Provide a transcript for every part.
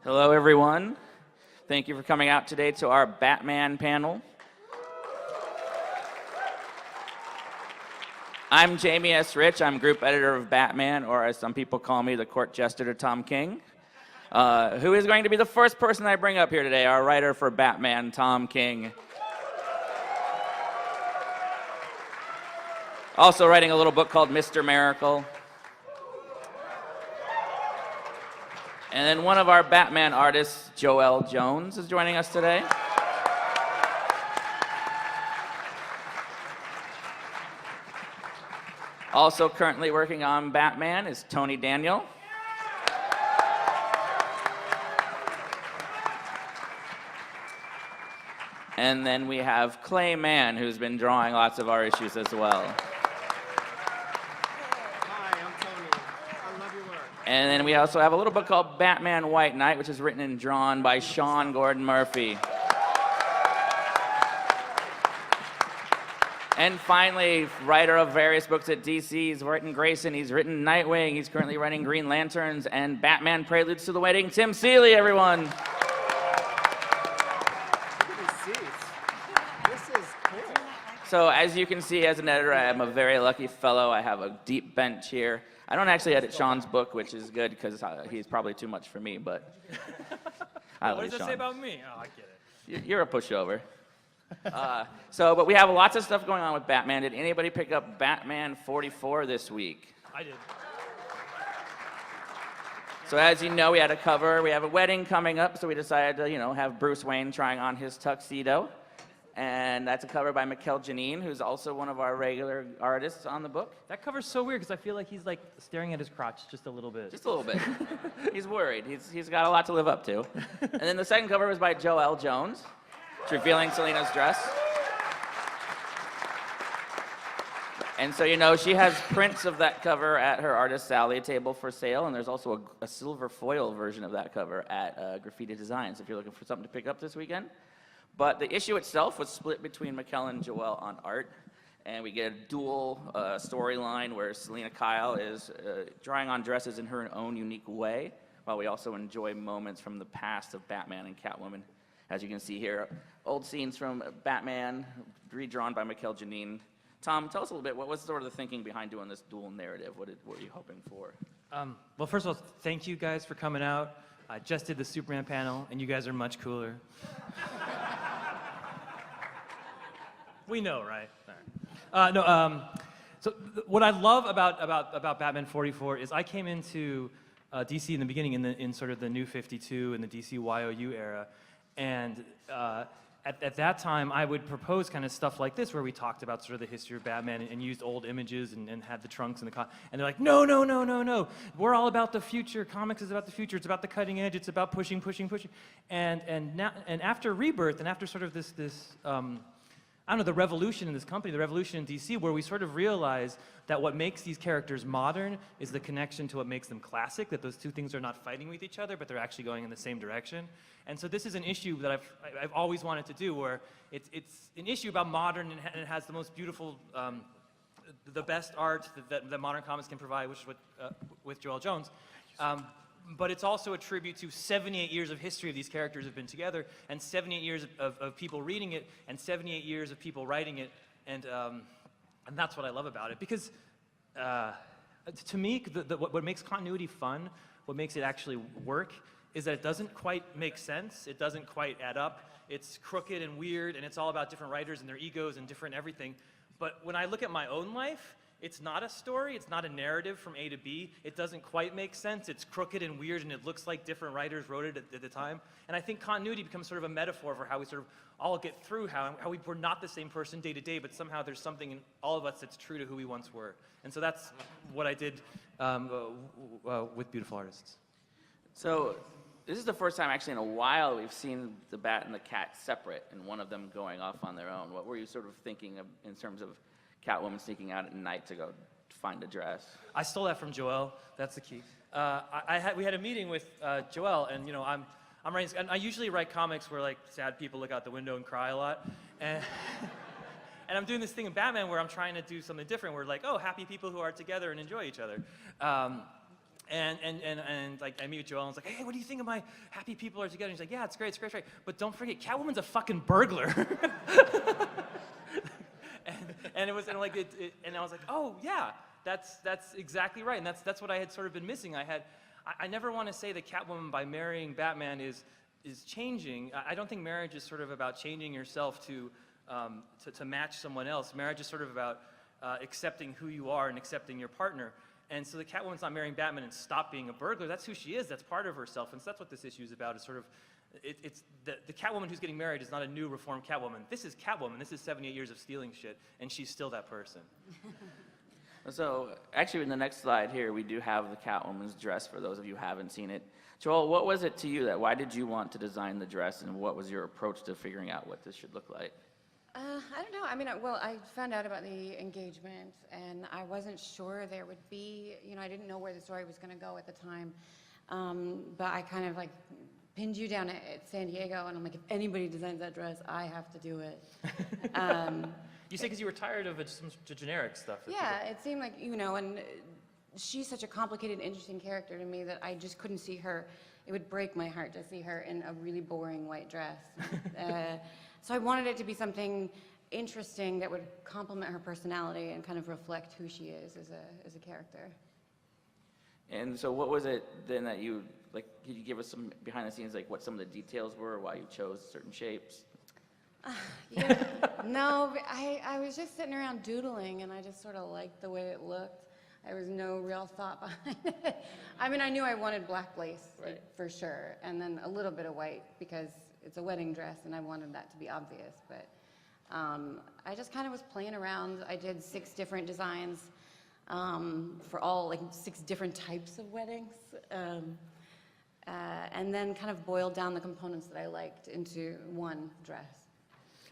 Hello, everyone. Thank you for coming out today to our Batman panel. I'm Jamie S. Rich. I'm group editor of Batman, or as some people call me, the court jester to Tom King, who is going to be the first person I bring up here today, our writer for Batman, Tom King. Also writing a little book called Mr. Miracle. And then one of our Batman artists, Joelle Jones, is joining us today. Also currently working on Batman is Tony Daniel. And then we have Clay Mann, who's been drawing lots of our issues as well. Hi, I'm Tony. I love your work. And then we also have a little book called Batman White Knight, which is written and drawn by Sean Gordon Murphy. And finally, writer of various books at DC, he's written Grayson, he's written Nightwing, he's currently writing Green Lanterns and Batman Preludes to the Wedding, Tim Seeley, everyone. Look at these seats. This is cool. So as you can see, as an editor, I am a very lucky fellow. I have a deep bench here. I don't actually edit Sean's book, which is good because he's probably too much for me, but I What like does that Sean. say about me? Oh, I get it. You're a pushover. But we have lots of stuff going on with Batman. Did anybody pick up Batman 44 this week? I did. So as you know, we had a cover. We have a wedding coming up, so we decided to, have Bruce Wayne trying on his tuxedo. And that's a cover by MIKEL, JANIN, who's also one of our regular artists on the book. That cover's so weird because I feel like he's like staring at his crotch just a little bit. Just a little bit. He's worried. He's got a lot to live up to. And then the second cover was by Joelle Jones. It's revealing Selina's dress. And so, she has prints of that cover at her Artist Alley table for sale, and there's also a silver foil version of that cover at Graffiti Designs if you're looking for something to pick up this weekend. But the issue itself was split between MIKEL and Joelle on art, and we get a dual storyline where Selina Kyle is drawing on dresses in her own unique way, while we also enjoy moments from the past of Batman and Catwoman. As you can see here, old scenes from Batman, redrawn by MIKEL, JANIN. Tom, tell us a little bit, what was sort of the thinking behind doing this dual narrative? What were you hoping for? Well, first of all, thank you guys for coming out. I just did the Superman panel, and you guys are much cooler. We know, right? All right. What I love about Batman 44 is I came into DC in the beginning in sort of the New 52 and the DC YOU era, and at that time I would propose kind of stuff like this where we talked about sort of the history of Batman and used old images and had the trunks and and they're like, no, we're all about the future. Comics is about the future. It's about the cutting edge. It's about pushing. And after Rebirth and after sort of this I don't know, the revolution in this company, the revolution in DC, where we sort of realize that what makes these characters modern is the connection to what makes them classic, that those two things are not fighting with each other, but they're actually going in the same direction. And so this is an issue that I've always wanted to do, where it's an issue about modern and it has the most beautiful, the best art that modern comics can provide, which is with Joelle Jones. But it's also a tribute to 78 years of history of these characters have been together, and 78 years of people reading it, and 78 years of people writing it, and that's what I love about it. Because to me, what makes continuity fun, what makes it actually work, is that it doesn't quite make sense, it doesn't quite add up, it's crooked and weird, and it's all about different writers and their egos and different everything. But when I look at my own life, it's not a story, it's not a narrative from A to B, it doesn't quite make sense, it's crooked and weird, and it looks like different writers wrote it at the time. And I think continuity becomes sort of a metaphor for how we sort of all get through, how we're not the same person day to day, but somehow there's something in all of us that's true to who we once were. And so that's what I did with Beautiful Artists. So this is the first time actually in a while we've seen the bat and the cat separate and one of them going off on their own. What were you sort of thinking of in terms of Catwoman sneaking out at night to go find a dress? I stole that from Joelle. That's the key. We had a meeting with Joelle, and I'm writing. And I usually write comics where like sad people look out the window and cry a lot, and and I'm doing this thing in Batman where I'm trying to do something different. Where like, oh, happy people who are together and enjoy each other. And like I meet with Joelle and it's like, hey, what do you think of my happy people are together? And she's like, yeah, it's great, it's great, it's great. But don't forget, Catwoman's a fucking burglar. and I was like, oh yeah, that's exactly right. And that's what I had sort of been missing. I never want to say that Catwoman by marrying Batman is changing. I don't think marriage is sort of about changing yourself to match someone else. Marriage is sort of about accepting who you are and accepting your partner. And so the Catwoman's not marrying Batman and stop being a burglar. That's who she is. That's part of herself. And so that's what this issue is about. Is sort of, it's the Catwoman who's getting married is not a new reformed Catwoman. This is Catwoman. This is 78 years of stealing shit, and she's still that person. So actually, in the next slide here, we do have the Catwoman's dress for those of you who haven't seen it. Joelle, what was it to you why did you want to design the dress, and what was your approach to figuring out what this should look like? I don't know. I mean, I found out about the engagement, and I wasn't sure there would be, I didn't know where the story was going to go at the time. But I kind of like pinned you down at San Diego, and I'm like, if anybody designs that dress, I have to do it. You say because you were tired of some generic stuff. Yeah, it seemed like, and she's such a complicated, interesting character to me that I just couldn't see her. It would break my heart to see her in a really boring white dress. So I wanted it to be something interesting that would complement her personality and kind of reflect who she is as a character. And so what was it then that you, like, could you give us some behind the scenes, like what some of the details were, why you chose certain shapes? No, I was just sitting around doodling, and I just sort of liked the way it looked. There was no real thought behind it. I mean, I knew I wanted black lace, right, for sure, and then a little bit of white because it's a wedding dress, and I wanted that to be obvious. But I just kind of was playing around. I did 6 different designs for all, like 6 different types of weddings, and then kind of boiled down the components that I liked into one dress.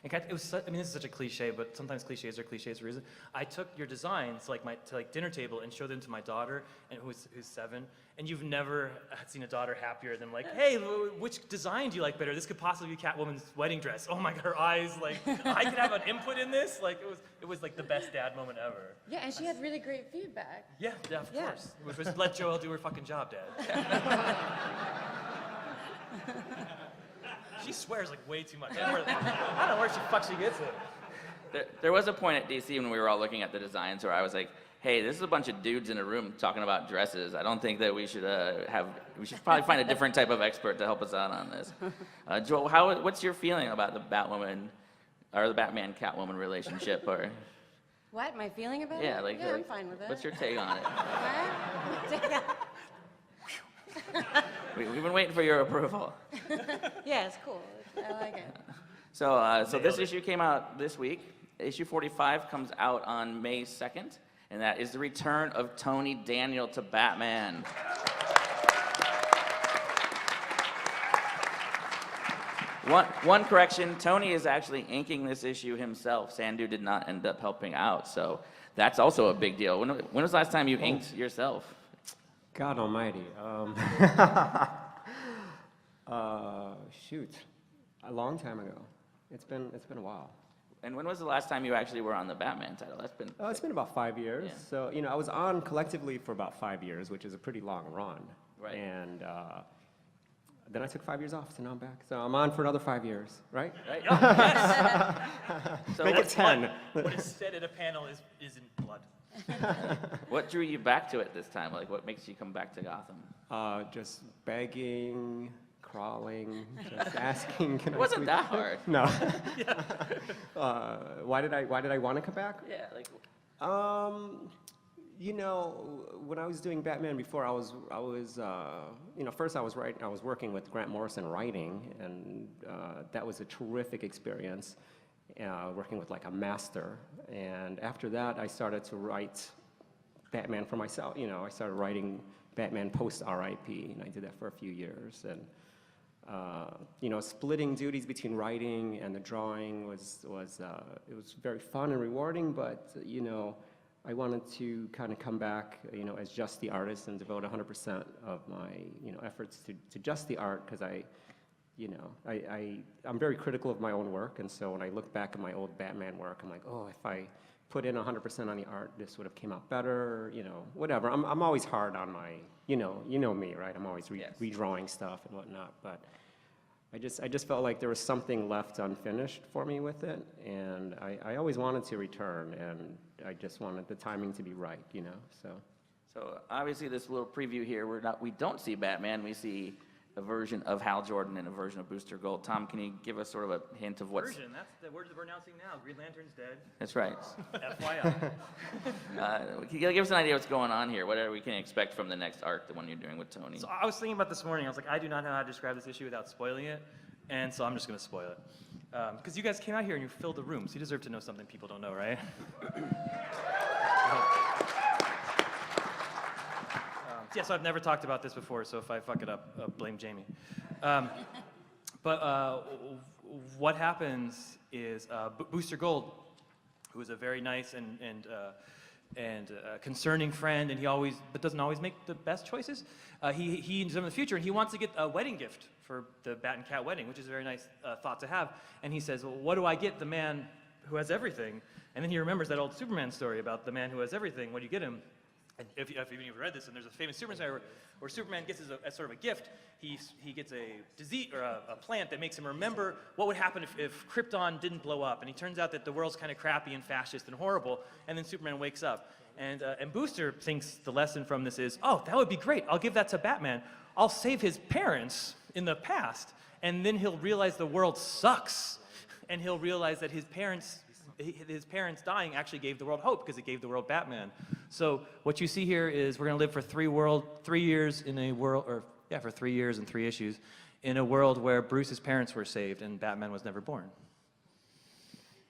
It was, I mean, this is such a cliche, but sometimes cliches are cliches for a reason. I took your designs to dinner table and showed them to my daughter, and who's 7. And you've never seen a daughter happier than like, hey, which design do you like better? This could possibly be Catwoman's wedding dress. Oh my God, her eyes, like, I could have an input in this. Like, it was like the best dad moment ever. Yeah, and she had really great feedback. Yeah, of course. It was let Joelle do her fucking job, Dad. She swears like way too much. I don't know where she gets it. There was a point at DC when we were all looking at the designs where I was like, hey, this is a bunch of dudes in a room talking about dresses. I don't think that we should we should probably find a different type of expert to help us out on this. Joelle, what's your feeling about the Batwoman, or the Batman-Catwoman relationship? Or What, my feeling about yeah, it? like, I'm fine with it. What's your take on it? Alright. We've been waiting for your approval. Yeah, it's cool. I like it. So this issue came out this week. Issue 45 comes out on May 2nd, and that is the return of Tony Daniel to Batman. One correction, Tony is actually inking this issue himself. Sandu did not end up helping out, so that's also a big deal. When was the last time you inked yourself? God almighty. Shoot, a long time ago. It's been a while. And when was the last time you actually were on the Batman title? That's been... It's been about 5 years. Yeah. So, I was on collectively for about 5 years, which is a pretty long run. Right. And then I took 5 years off, so now I'm back. So I'm on for another 5 years, right? Right? Yes. So Make it 10. What is said at a panel is in blood. what drew you back to it this time? Like, what makes you come back to Gotham? Just begging, crawling, just asking. It wasn't that hard. No. Why did I want to come back? Yeah, like... when I was doing Batman before, I was first I was working with Grant Morrison writing, and that was a terrific experience, working with like a master. And after that, I started to write Batman for myself. I started writing Batman post RIP, and I did that for a few years. And splitting duties between writing and the drawing was very fun and rewarding, but I wanted to kind of come back, as just the artist and devote 100% of my, efforts to just the art, because I'm very critical of my own work, and so when I look back at my old Batman work, I'm like, oh, put in 100% on the art, this would have came out better, you know, whatever. I'm always hard on my, you know me, right? I'm always Yes. redrawing stuff and whatnot, but I just felt like there was something left unfinished for me with it, and I always wanted to return, and I just wanted the timing to be right, you know, so. So obviously, this little preview here, we don't see Batman. We see a version of Hal Jordan and a version of Booster Gold. Tom, can you give us sort of a hint of what's... Version, that's the word that we're announcing now. Green Lantern's dead. That's right. FYI. Can you give us an idea what's going on here? What we can expect from the next arc, the one you're doing with Tony? So I was thinking about this morning. I was like, I do not know how to describe this issue without spoiling it, and so I'm just going to spoil it. Because you guys came out here and you filled the room, so you deserve to know something people don't know, right? Yeah, so I've never talked about this before, so if I fuck it up, blame Jamie. But what happens is Booster Gold, who is a very nice and concerning friend, and but doesn't always make the best choices. He in the future, and he wants to get a wedding gift for the Bat and Cat wedding, which is a very nice thought to have. And he says, well, what do I get the man who has everything? And then he remembers that old Superman story about the man who has everything. What do you get him? And if you've read this, and there's a famous Superman story where Superman gets as sort of a gift, he gets a disease or a plant that makes him remember what would happen if Krypton didn't blow up. And he turns out that the world's kind of crappy and fascist and horrible, and then Superman wakes up. And Booster thinks the lesson from this is, oh, that would be great. I'll give that to Batman. I'll save his parents in the past, and then he'll realize the world sucks. And he'll realize that his parents dying actually gave the world hope because it gave the world Batman. So what you see here is we're going to live for 3 years in a world, for 3 years and 3 issues, in a world where Bruce's parents were saved and Batman was never born.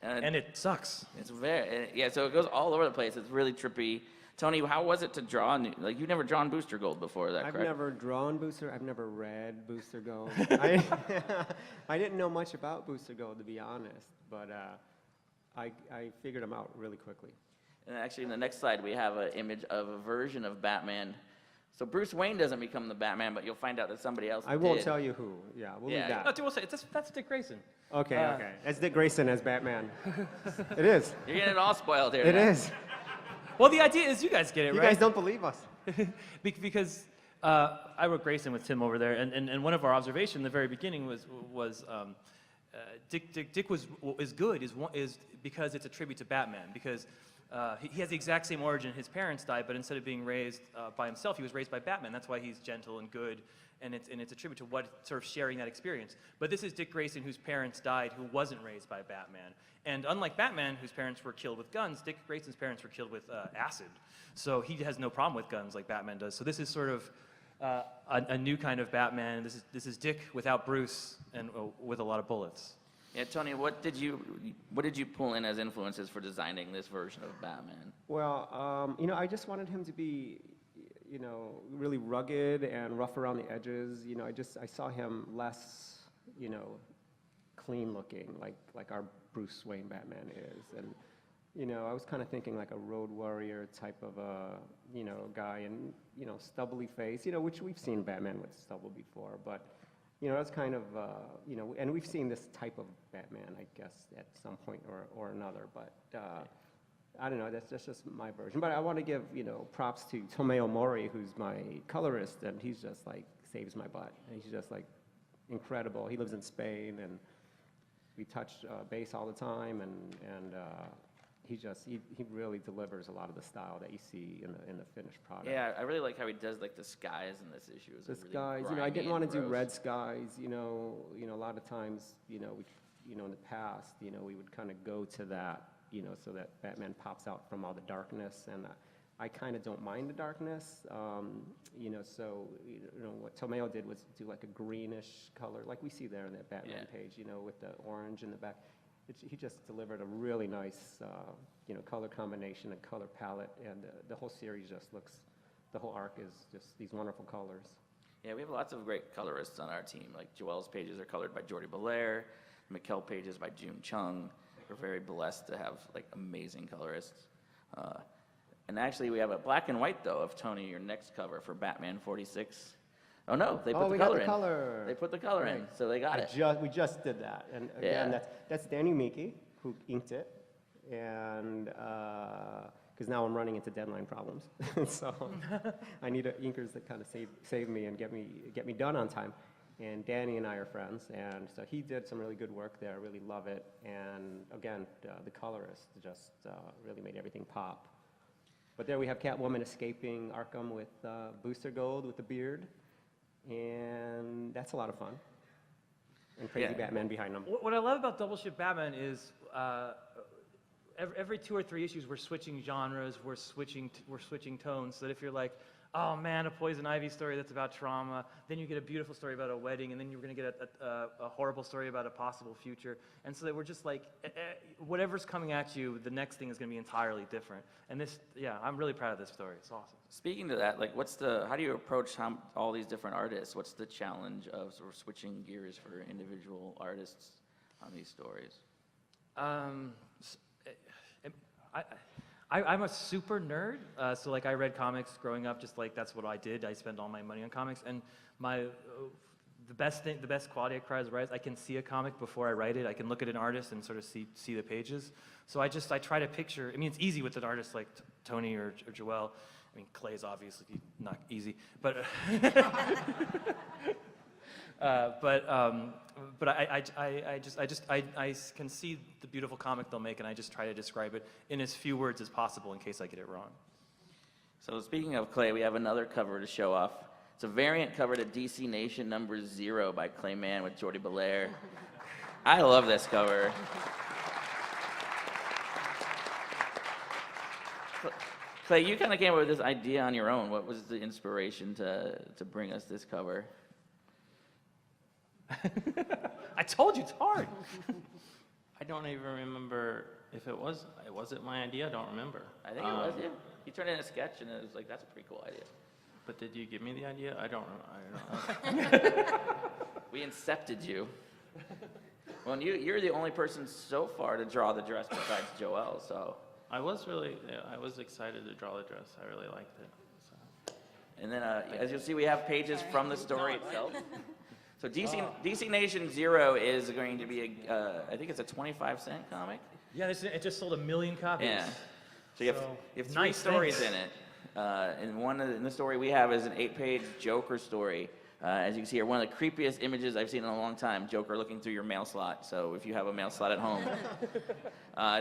And it sucks. It's so it goes all over the place. It's really trippy. Tony, how was it to draw? Like, you've never drawn Booster Gold before, is that correct? I've never drawn Booster. I've never read Booster Gold. I didn't know much about Booster Gold, to be honest, but I figured him out really quickly. And actually, in the next slide, we have an image of a version of Batman. So Bruce Wayne doesn't become the Batman, but you'll find out that somebody else I won't did. tell you who. Yeah, we'll leave that. No, we'll say that's Dick Grayson. Okay. It's Dick Grayson as Batman. It is. You're getting it all spoiled here. It now. is. Well, the idea is you guys get it, You right? guys don't believe us. Because I wrote Grayson with Tim over there, and one of our observations in the very beginning was Dick is good is because it's a tribute to Batman, because he has the exact same origin. His parents died, but instead of being raised by himself, he was raised by Batman. That's why he's gentle and good, and it's a tribute to what sort of sharing that experience. But this is Dick Grayson, whose parents died, who wasn't raised by Batman. And unlike Batman, whose parents were killed with guns, Dick Grayson's parents were killed with acid. So he has no problem with guns like Batman does. So this is sort of a new kind of Batman. This is Dick without Bruce and with a lot of bullets. Yeah, Tony, what did you pull in as influences for designing this version of Batman? Well, I just wanted him to be, really rugged and rough around the edges. I saw him less, clean looking, like our Bruce Wayne Batman is. And, I was kind of thinking like a road warrior type of a, guy, and, stubbly face, which we've seen Batman with stubble before, but, that's kind of, and we've seen this type of Batman, I guess, at some point or another, but I don't know, that's just my version. But I want to give, props to Tomeo Mori, who's my colorist, and he's just like, saves my butt. And he's just like incredible. He lives in Spain, and we touch base all the time, and he really delivers a lot of the style that you see in the finished product. Yeah, I really like how he does like the skies in this issue. The It's really skies, I grimy didn't want and to do gross. red skies, a lot of times, we, in the past, we would kind of go to that, so that Batman pops out from all the darkness, and I kind of don't mind the darkness, so, what Tomeo did was do like a greenish color, like we see there in that Batman page, with the orange in the back. He just delivered a really nice, color combination and color palette, and the whole series just looks, the whole arc is just these wonderful colors. Yeah, we have lots of great colorists on our team. Like Joelle's pages are colored by Jordi Belair, MIKEL pages by June Chung. We're very blessed to have like amazing colorists. And actually, we have a black and white though of Tony, your next cover for Batman 46. Oh no, they put the color in. Color. They put the color in, so they got it. We just did that, and again, that's Danny Miki who inked it, and because now I'm running into deadline problems. So I need inkers that kind of save me and get me done on time. And Danny and I are friends, and so he did some really good work there. I really love it. And again, the colorist just really made everything pop. But there we have Catwoman escaping Arkham with Booster Gold with the beard, and that's a lot of fun. And crazy Batman behind them. What I love about Double Shift Batman is every 2 or 3 issues we're switching genres, we're switching tones, so that if you're like, oh man, a Poison Ivy story that's about trauma, then you get a beautiful story about a wedding, and then you're going to get a horrible story about a possible future. And so that we're just like, whatever's coming at you, the next thing is going to be entirely different. And this, yeah, I'm really proud of this story. It's awesome. Speaking to that, like, how do you approach all these different artists? What's the challenge of sort of switching gears for individual artists on these stories? I'm a super nerd, so like I read comics growing up, just like that's what I did. I spent all my money on comics, and the best quality I try is I can see a comic before I write it. I can look at an artist and sort of see the pages. So I try to picture. I mean, it's easy with an artist like Tony or Joelle. I mean, Clay's obviously not easy, but but I can see the beautiful comic they'll make, and I just try to describe it in as few words as possible in case I get it wrong. So speaking of Clay, we have another cover to show off. It's a variant cover to DC Nation number 0 by Clay Mann with Jordi Belair. I love this cover. Clay, you kind of came up with this idea on your own. What was the inspiration to bring us this cover? I told you, it's hard. I don't even remember if was it my idea? I don't remember. I think it was you. You turned in a sketch, and it was like, that's a pretty cool idea. But did you give me the idea? I don't know. We incepted you. Well, and you're the only person so far to draw the dress besides Joelle, so. I was excited to draw the dress. I really liked it. So. And then, as you'll see, we have pages from the story itself. So DC Nation 0 is going to be I think it's a 25-cent comic. Yeah, it just sold 1 million copies. Yeah. So you have 3 nice stories in it. And in the story we have is an 8-page Joker story. As you can see here, one of the creepiest images I've seen in a long time, Joker looking through your mail slot. So if you have a mail slot at home.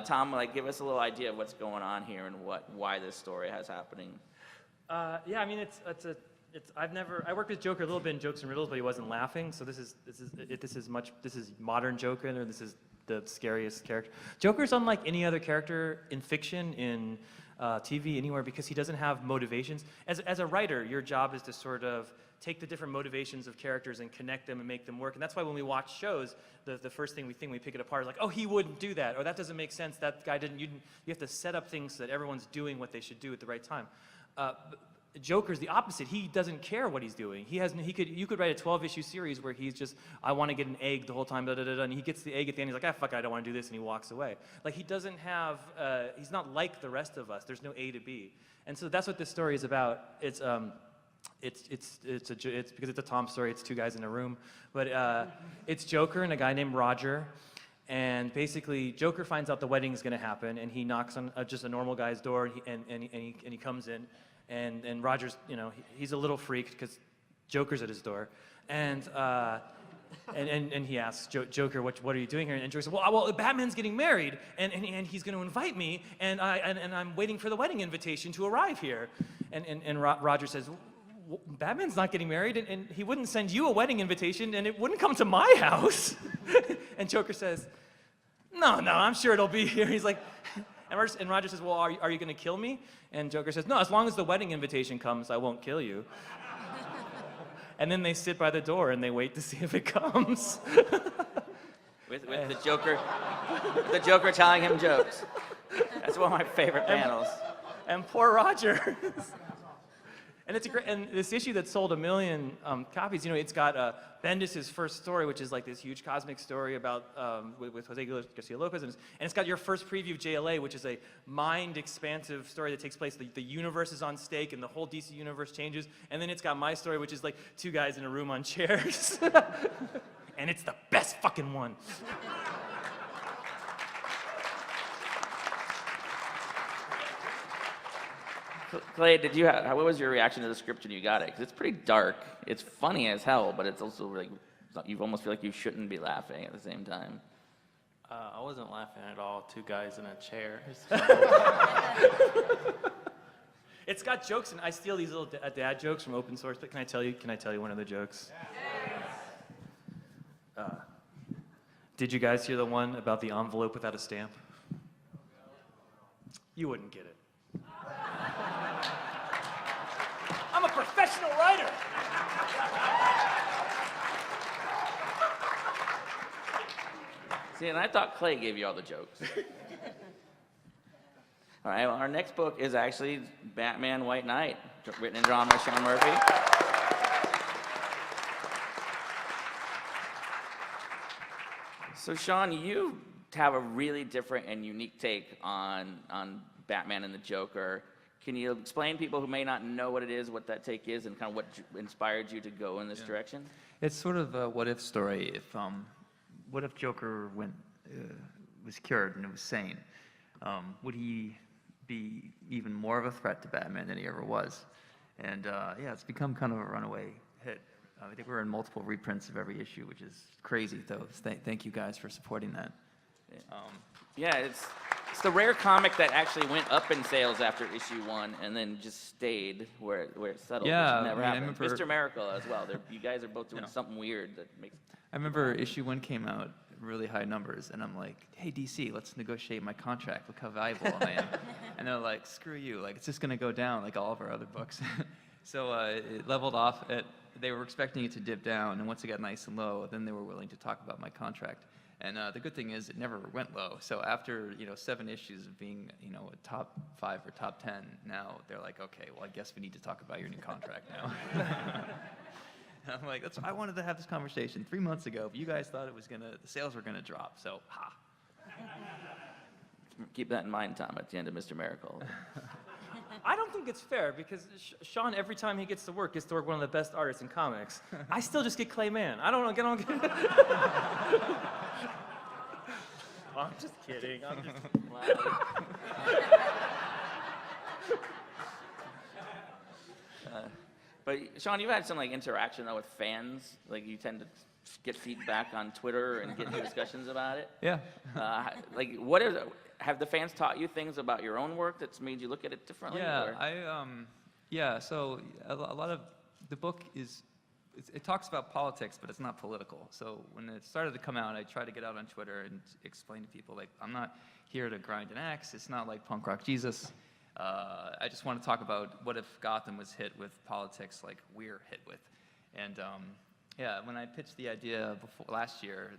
Tom, give us a little idea of what's going on here and why this story has happening. Yeah, I mean, I worked with Joker a little bit in Jokes and Riddles, but he wasn't laughing. So this is modern Joker, and this is the scariest character. Joker's unlike any other character in fiction, in TV, anywhere, because he doesn't have motivations. As a writer, your job is to sort of take the different motivations of characters and connect them and make them work. And that's why when we watch shows, the first thing we pick it apart is like, oh, he wouldn't do that, or that doesn't make sense. That guy didn't. You have to set up things so that everyone's doing what they should do at the right time. Joker's the opposite. He doesn't care what he's doing. You could write a 12-issue series where he's just, I want to get an egg the whole time, and he gets the egg at the end. He's like, ah, fuck it, I don't want to do this, and he walks away. Like, he doesn't have. He's not like the rest of us. There's no A to B, and so that's what this story is about. It's because it's a Tom story. It's 2 guys in a room, but it's Joker and a guy named Roger. And basically, Joker finds out the wedding is going to happen, and he knocks on just a normal guy's door, and he comes in. And Roger's, he's a little freaked because Joker's at his door, and he asks Joker, "What are you doing here?" And Joker says, "Well, Batman's getting married, and he's going to invite me, and I'm waiting for the wedding invitation to arrive here." And Roger says, "Batman's not getting married, and he wouldn't send you a wedding invitation, and it wouldn't come to my house." And Joker says, "No, I'm sure it'll be here." He's like. And Roger says, well, are you going to kill me? And Joker says, no, as long as the wedding invitation comes, I won't kill you. And then they sit by the door and they wait to see if it comes. with the Joker telling him jokes. That's one of my favorite panels. And poor Roger. And this issue that sold 1 million copies, it's got Bendis' first story, which is like this huge cosmic story about with Jose Garcia Lopez, and it's got your first preview of JLA, which is a mind-expansive story that takes place. The universe is on stake, and the whole DC universe changes. And then it's got my story, which is like 2 guys in a room on chairs, and it's the best fucking one. Clay, what was your reaction to the script when you got it? Because it's pretty dark. It's funny as hell, but it's also like, you almost feel like you shouldn't be laughing at the same time. I wasn't laughing at all. Two guys in a chair. It's got jokes, and I steal these little dad jokes from open source. But can I tell you one of the jokes? Did you guys hear the one about the envelope without a stamp? You wouldn't get it. I'm a professional writer. See, and I thought Clay gave you all the jokes. All right, well, our next book is actually Batman White Knight, written and drawn by Sean Murphy. So, Sean, you have a really different and unique take on Batman and the Joker. Can you explain to people who may not know what it is, what that take is, and kind of what inspired you to go in this direction? It's sort of a what-if story. What if Joker was cured and was sane? Would he be even more of a threat to Batman than he ever was? And yeah, it's become kind of a runaway hit. I think we're in multiple reprints of every issue, which is crazy, though. Thank you guys for supporting that. Yeah, it's the rare comic that actually went up in sales after issue 1 and then just stayed where it settled. Yeah, which never I happened. remember- Mr. Miracle as well. You guys are both doing something weird that makes. I remember issue 1 came out, really high numbers, and I'm like, hey, DC, let's negotiate my contract. Look how valuable I am. And they're like, screw you. Like, it's just going to go down like all of our other books. So it leveled off. They were expecting it to dip down, and once it got nice and low, then they were willing to talk about my contract. And the good thing is it never went low. So after 7 issues of being a top 5 or top 10, now they're like, okay, well, I guess we need to talk about your new contract now. And I'm like, I wanted to have this conversation 3 months ago, but you guys thought the sales were gonna drop. So ha. Keep that in mind, Tom, at the end of Mr. Miracle. I don't think it's fair because Sean, every time he gets to work one of the best artists in comics. I still just get Clay Mann. I don't know. Get on. I'm just kidding. I'm just. But Sean, you've had some interaction though with fans. Like you tend to get feedback on Twitter and get into discussions about it. Yeah. Have the fans taught you things about your own work that's made you look at it differently? Yeah, so a lot of the book it talks about politics, but it's not political. So when it started to come out, I tried to get out on Twitter and explain to people, I'm not here to grind an axe. It's not like punk rock Jesus. I just want to talk about what if Gotham was hit with politics like we're hit with. And yeah, when I pitched the idea last year,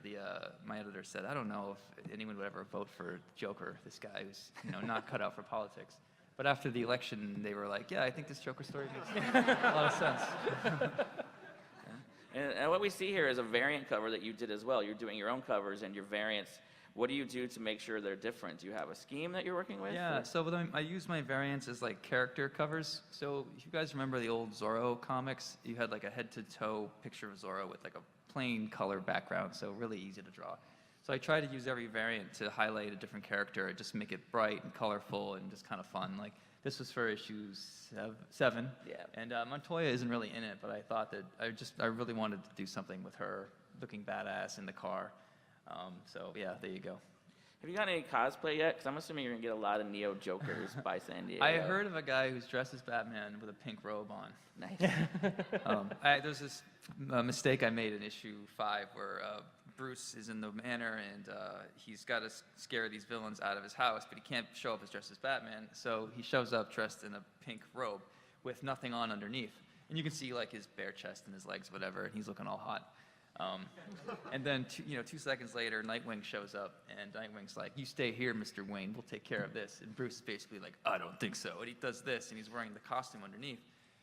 my editor said, I don't know if anyone would ever vote for Joker, this guy who's not cut out for politics. But after the election, they were like, yeah, I think this Joker story makes a lot of sense. And what we see here is a variant cover that you did as well. You're doing your own covers and your variants. What do you do to make sure they're different? Do you have a scheme that you're working with? Yeah, so I use my variants as character covers. So if you guys remember the old Zorro comics, you had a head-to-toe picture of Zorro with a plain color background, so really easy to draw. So I try to use every variant to highlight a different character, just make it bright and colorful and just kind of fun. This was for issue 7, Yeah. and Montoya isn't really in it, but I thought that I really wanted to do something with her looking badass in the car. So yeah, there you go. Have you got any cosplay yet? Because I'm assuming you're going to get a lot of Neo Jokers by San Diego. I heard of a guy who's dressed as Batman with a pink robe on. Nice. There's this mistake I made in issue 5 where Bruce is in the manor and he's got to scare these villains out of his house, but he can't show up as dressed as Batman, so he shows up dressed in a pink robe with nothing on underneath. And you can see his bare chest and his legs, whatever, and he's looking all hot. And then 2 seconds later, Nightwing shows up, and Nightwing's like, you stay here, Mr. Wayne, we'll take care of this. And Bruce is basically like, I don't think so. And he does this, and he's wearing the costume underneath.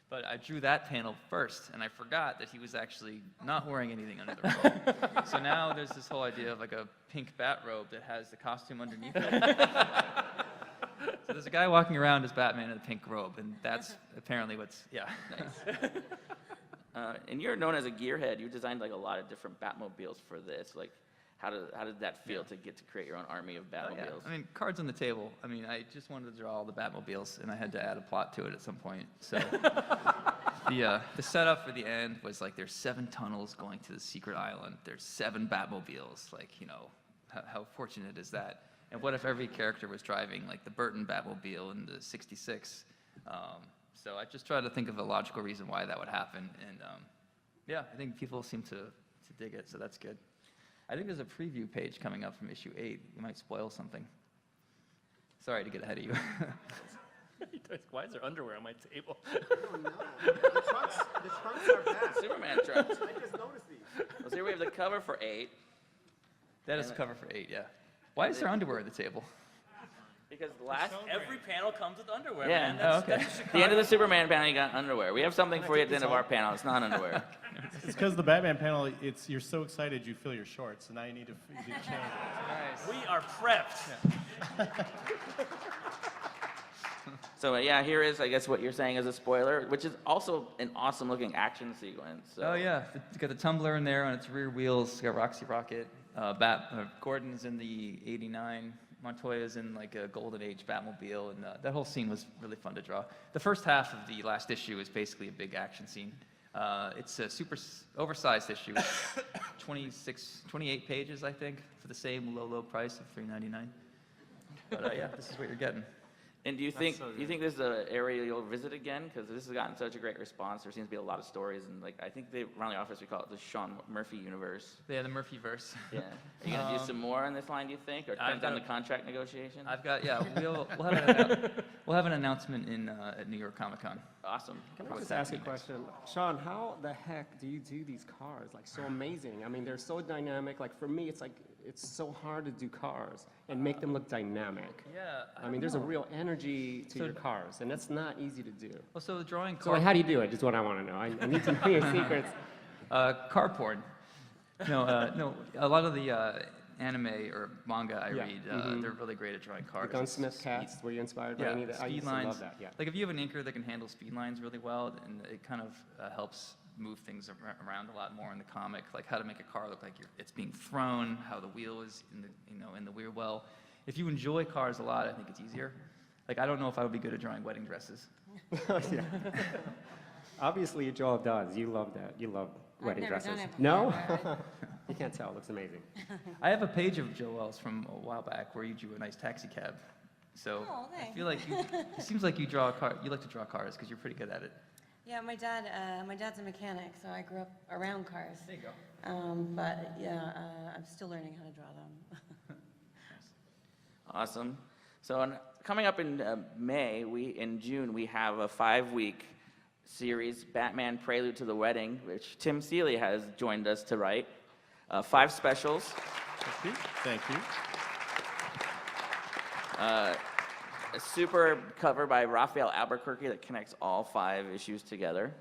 But I drew that panel first, and I forgot that he was actually not wearing anything under the robe. So now there's this whole idea of a pink bat robe that has the costume underneath it. So there's a guy walking around as Batman in a pink robe, and that's apparently yeah. Nice. And you're known as a gearhead. You designed a lot of different Batmobiles for this. How did that feel to get to create your own army of Oh, Batmobiles? yeah. I mean, cards on the table. I mean, I just wanted to draw all the Batmobiles, and I had to add a plot to it at some point. So the setup for the end was like there's 7 tunnels going to the secret island. There's 7 Batmobiles. Like, you know, how fortunate is that? And what if every character was driving like the Burton Batmobile in the '66? So I just tried to think of a logical reason why that would happen, and yeah, I think people seem to dig it, so that's good. I think there's a preview page coming up from issue 8. You might spoil something. Sorry to get ahead of you. Why is there underwear on my table? Oh, no. The trunks are bad. Superman trucks. I just noticed these. Well, so here we have the cover for 8. That is the cover for 8, yeah. Why is there underwear at the table? Because the last... Every panel comes with underwear, Yeah. man. Oh, okay. At the end of the Superman panel, you got underwear. We have something for you at the end of our panel. It's not underwear. It's because the Batman panel, you're so excited you feel your shorts, so now you need to change it. Nice. We are prepped. So yeah, here is, I guess, what you're saying is a spoiler, which is also an awesome-looking action sequence. So. Oh, yeah. It's got the tumbler in there on its rear wheels. It's got Roxy Rocket. Gordon's in the '89. Montoya's in like a Golden Age Batmobile, and that whole scene was really fun to draw. The first half of the last issue is basically a big action scene. It's a super oversized issue, 28 pages, I think, for the same low price of $3.99. But yeah, this is what you're getting. And do you think this is an area you'll visit again? Because this has gotten such a great response. There seems to be a lot of stories, and like I think around the office we call it the Sean Murphy universe. Yeah, the Murphyverse. Yeah. Are you gonna do some more on this line? Do you think, or depends on the contract negotiation? We'll have an announcement at New York Comic Con. Awesome. Can I just ask a question? Sean, how the heck do you do these cars? Like, so amazing. I mean, they're so dynamic. Like, for me, it's like, it's so hard to do cars and make them look dynamic. Yeah. I mean, there's a real energy to your cars, and that's not easy to do. Well, so the drawing So, like, how do you do it, is what I want to know. I need to know your secrets. car porn. No, a lot of the anime or manga I read, they're really great at drawing cars. The Gunsmith cats, were you inspired by any of that? I speed used to lines. love that, yeah. Like if you have an inker that can handle speed lines really well, and it kind of helps move things around a lot more in the comic, like how to make a car look like it's being thrown, how the wheel is in the wheel well. If you enjoy cars a lot, I think it's easier. Like I don't know if I would be good at drawing wedding dresses. Yeah. Obviously, Joelle does. You love that. You love wedding never dresses. done it No? before, You can't tell. It looks amazing. I have a page of Joelle's from a while back where you drew a nice taxi cab. So Oh, I thanks. feel like it seems like you draw a car. You like to draw cars because you're pretty good at it. Yeah, my dad's a mechanic, so I grew up around cars. There you go. But yeah, I'm still learning how to draw them. Awesome. So coming up in in June, we have a 5-week series, Batman Prelude to the Wedding, which Tim Seeley has joined us to write. 5 specials. Thank you. A super cover by Raphael Albuquerque that connects all 5 issues together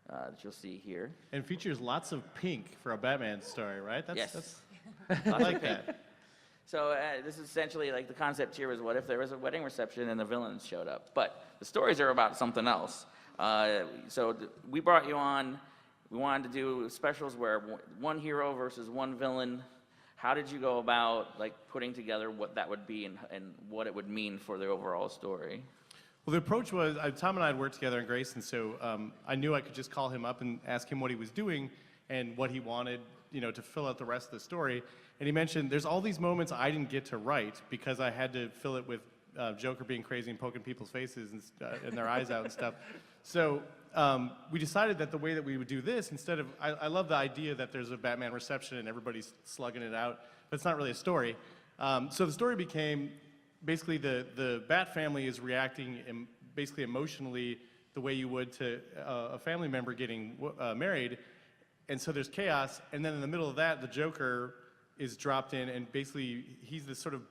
that you'll see here. And features lots of pink for a Batman story, right? Yes. I like that. So this is essentially like the concept here was what if there was a wedding reception and the villains showed up? But the stories are about something else. We brought you on. We wanted to do specials where one hero versus one villain. How did you go about like putting together what that would be and what it would mean for the overall story? Well, the approach was, Tom and I had worked together in Grayson, so I knew I could just call him up and ask him what he was doing and what he wanted, to fill out the rest of the story. And he mentioned there's all these moments I didn't get to write because I had to fill it with Joker being crazy and poking people's faces and their eyes out and stuff. So we decided that the way that we would do this, instead of, I love the idea that there's a Batman reception and everybody's slugging it out, but it's not really a story. So the story became basically the Bat family is reacting basically emotionally the way you would to a family member getting married. And so there's chaos, and then in the middle of that, the Joker is dropped in, and basically he's this sort of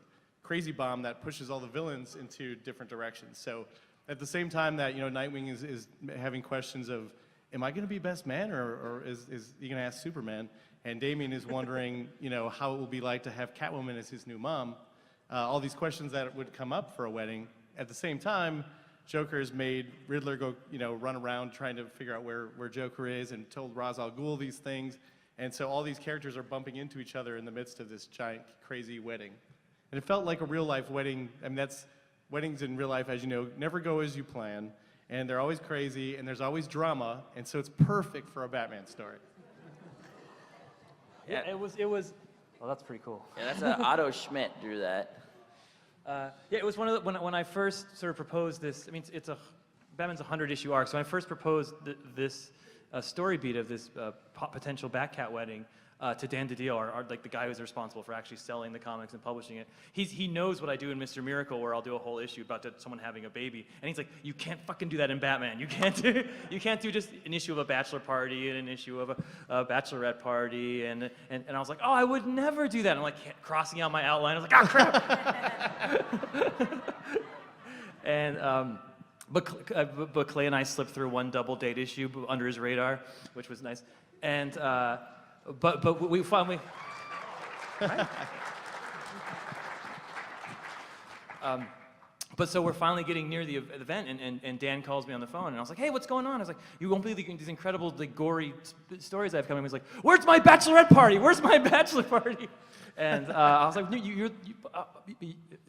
crazy bomb that pushes all the villains into different directions. So at the same time that Nightwing is having questions of, am I going to be best man, or is he going to ask Superman? And Damian is wondering, how it will be like to have Catwoman as his new mom. All these questions that would come up for a wedding. At the same time, Joker's made Riddler go, run around trying to figure out where Joker is, and told Ra's al Ghul these things. And so all these characters are bumping into each other in the midst of this giant, crazy wedding. And it felt like a real-life wedding. I mean, weddings in real life, as you know, never go as you plan. And they're always crazy, and there's always drama. And so it's perfect for a Batman story. Yeah, it was. Well, that's pretty cool. Yeah, that's Otto Schmidt drew that. Yeah, it was one of the, when I first sort of proposed this. I mean, it's a Batman's a 100-issue arc. So when I first proposed this story beat of this potential Batcat wedding to Dan DiDio, like the guy who's responsible for actually selling the comics and publishing it. He knows what I do in Mr. Miracle, where I'll do a whole issue about someone having a baby, and he's like, you can't fucking do that in Batman. You can't do just an issue of a bachelor party and an issue of a bachelorette party, and I was like, oh, I would never do that. I'm like crossing out my outline. I was like, oh crap. And but Clay and I slipped through one double date issue under his radar, which was nice. And but we finally. Right? But so we're finally getting near the event, and Dan calls me on the phone, and I was like, hey, what's going on? I was like, you won't believe these incredible, like, gory stories I have coming. He's like, where's my bachelorette party? Where's my bachelor party? And I was like, you're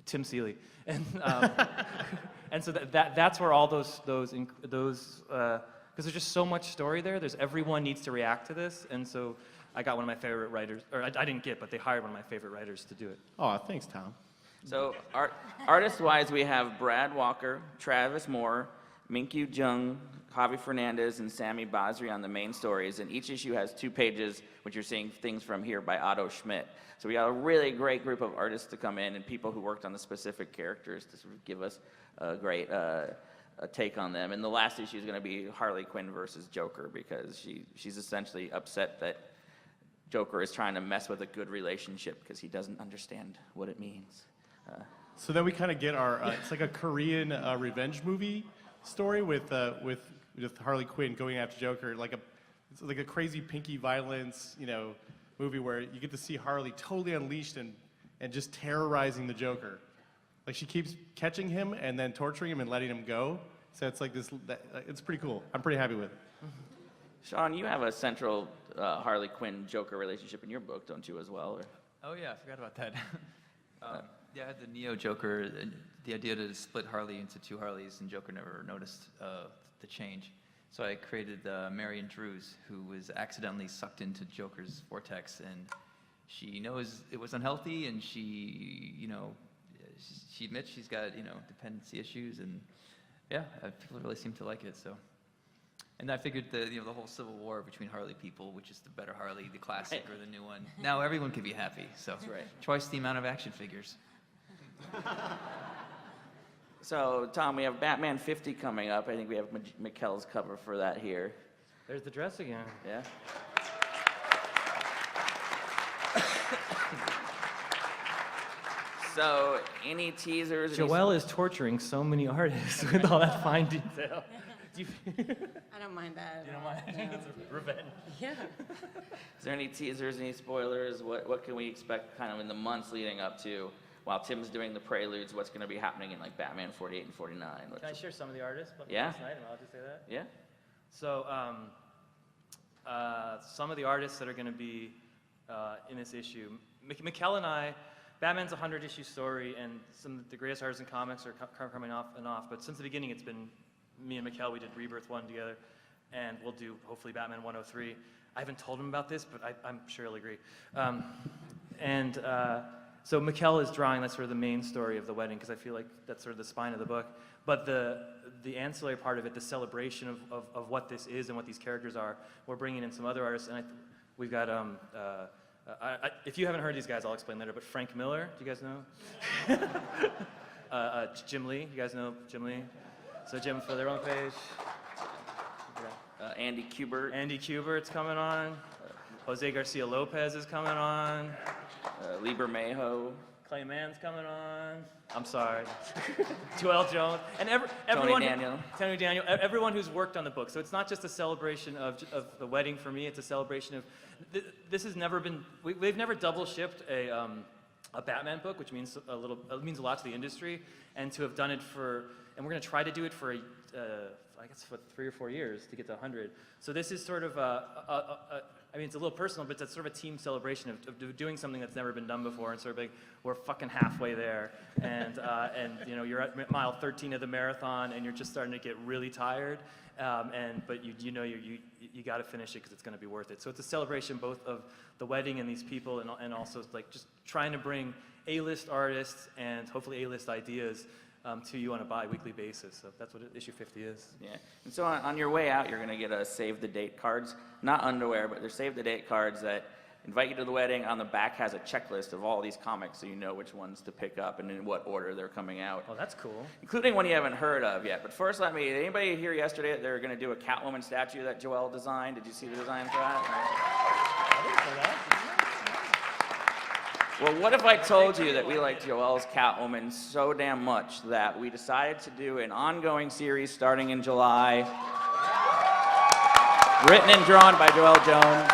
Tim Seeley. And so that's where all those because there's just so much story there. Everyone needs to react to this, and so I got one of my favorite writers, or I didn't get, but they hired one of my favorite writers to do it. Oh, thanks, Tom. So artist-wise, we have Brad Walker, Travis Moore, Minkyu Jung, Javi Fernandez, and Sammy Basri on the main stories, and each issue has 2 pages, which you're seeing things from here by Otto Schmidt. So we got a really great group of artists to come in and people who worked on the specific characters to sort of give us a great a take on them. And the last issue is going to be Harley Quinn versus Joker, because she's essentially upset that Joker is trying to mess with a good relationship because he doesn't understand what it means. So then we kind of get our, it's like a Korean revenge movie story with Harley Quinn going after Joker, it's like a crazy pinky violence, movie where you get to see Harley totally unleashed and just terrorizing the Joker. Like, she keeps catching him and then torturing him and letting him go. So it's like it's pretty cool. I'm pretty happy with it. Sean, you have a central Harley Quinn Joker relationship in your book, don't you, as well? Or? Oh yeah, I forgot about that. Yeah, I had the Neo Joker, the idea to split Harley into 2 Harleys, and Joker never noticed the change. So I created Marion Drews, who was accidentally sucked into Joker's vortex, and she knows it was unhealthy, and she admits she's got, dependency issues, and yeah, people really seem to like it, so. And I figured the whole civil war between Harley people, which is the better Harley, the classic or the new one. Now everyone can be happy, so. That's right. Twice the amount of action figures. So, Tom, we have Batman 50 coming up. I think we have MIKEL's cover for that here. There's the dress again. Yeah. So, any teasers? Joelle is torturing so many artists with all that fine detail. I don't mind that. You don't mind? No. It's a revenge. Yeah. Is there any teasers, any spoilers? What can we expect kind of in the months leading up to, while Tim's doing the preludes, what's going to be happening in like Batman 48 and 49? Can I share some of the artists? Yeah. Last night, am I allowed to say that? Yeah. So, some of the artists that are going to be in this issue, MIKEL and I, Batman's a 100-issue story, and some of the greatest artists in comics are coming off and off, but since the beginning it's been me and MIKEL. We did Rebirth 1 together, and we'll do, hopefully, Batman 103. I haven't told him about this, but I'm sure he'll agree. So MIKEL is drawing, that's sort of the main story of the wedding, because I feel like that's sort of the spine of the book. But the ancillary part of it, the celebration of what this is and what these characters are, we're bringing in some other artists, and we've got, if you haven't heard these guys, I'll explain later, but Frank Miller, do you guys know? Jim Lee, you guys know Jim Lee? So Jim, for their own page. Andy Kubert. Andy Kubert's coming on. Jose Garcia Lopez is coming on. Lieber Mayho. Clay Mann's coming on. I'm sorry. Joelle Jones. And everyone. Tony Daniel. Everyone who's worked on the book. So it's not just a celebration of the wedding for me. It's a celebration of. This has never been. We've never double shipped a Batman book, which means a lot to the industry, and to have done it for. And we're going to try to do it for, I guess, for 3 or 4 years to get to 100. So this is sort of I mean, it's a little personal, but it's sort of a team celebration of doing something that's never been done before, and sort of like, we're fucking halfway there, and you know, you're at mile 13 of the marathon, and you're just starting to get really tired, but you know you got to finish it because it's going to be worth it. So it's a celebration both of the wedding and these people, and also like just trying to bring A-list artists and hopefully A-list ideas to you on a bi-weekly basis. So that's what issue 50 is. Yeah, and so on your way out, you're going to get a save the date cards, not underwear, but they're save the date cards that invite you to the wedding. On the back has a checklist of all these comics, so you know which ones to pick up and in what order they're coming out. Oh, that's cool. Including one you haven't heard of yet. But first, did anybody hear yesterday that they're going to do a Catwoman statue that Joelle designed? Did you see the design for that? I didn't know that. Well, what if I told you that we like Joelle's Catwoman so damn much that we decided to do an ongoing series starting in July, written and drawn by Joelle Jones.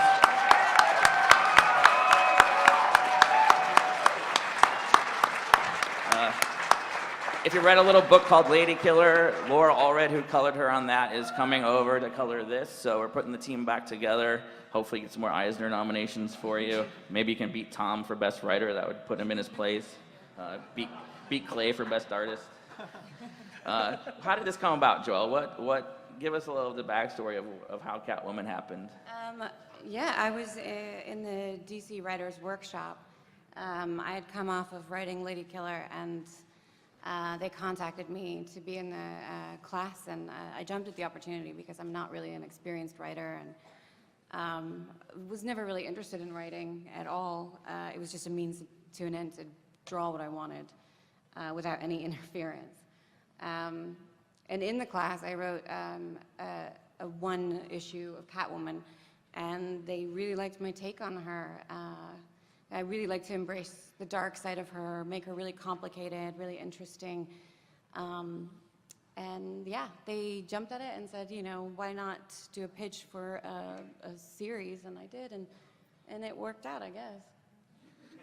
If you read a little book called Lady Killer, Laura Allred, who colored her on that, is coming over to color this. So we're putting the team back together. Hopefully get some more Eisner nominations for you. Maybe you can beat Tom for Best Writer. That would put him in his place. Beat Clay for Best Artist. How did this come about, Joelle? Give us a little of the backstory of how Catwoman happened. Yeah, I was in the DC Writers Workshop. I had come off of writing Lady Killer, and they contacted me to be in the class, and I jumped at the opportunity because I'm not really an experienced writer, and was never really interested in writing at all. It was just a means to an end to draw what I wanted without any interference. And in the class, I wrote a one issue of Catwoman, and they really liked my take on her. I really like to embrace the dark side of her, make her really complicated, really interesting. And yeah, they jumped at it and said, you know, why not do a pitch for a series? And I did, and it worked out, I guess.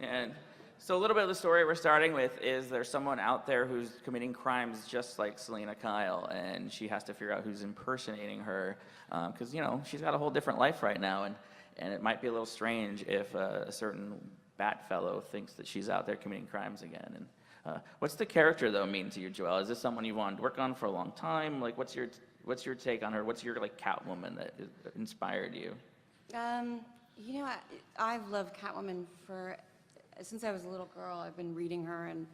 And so a little bit of the story we're starting with is there's someone out there who's committing crimes just like Selena Kyle, and she has to figure out who's impersonating her, because, you know, she's got a whole different life right now, and it might be a little strange if a certain bat fellow thinks that she's out there committing crimes again. And what's the character, though, mean to you, Joelle? Is this someone you wanted to work on for a long time? Like, what's your take on her? What's your, like, Catwoman that inspired you? You know, I've loved Catwoman since I was a little girl. I've been reading her, and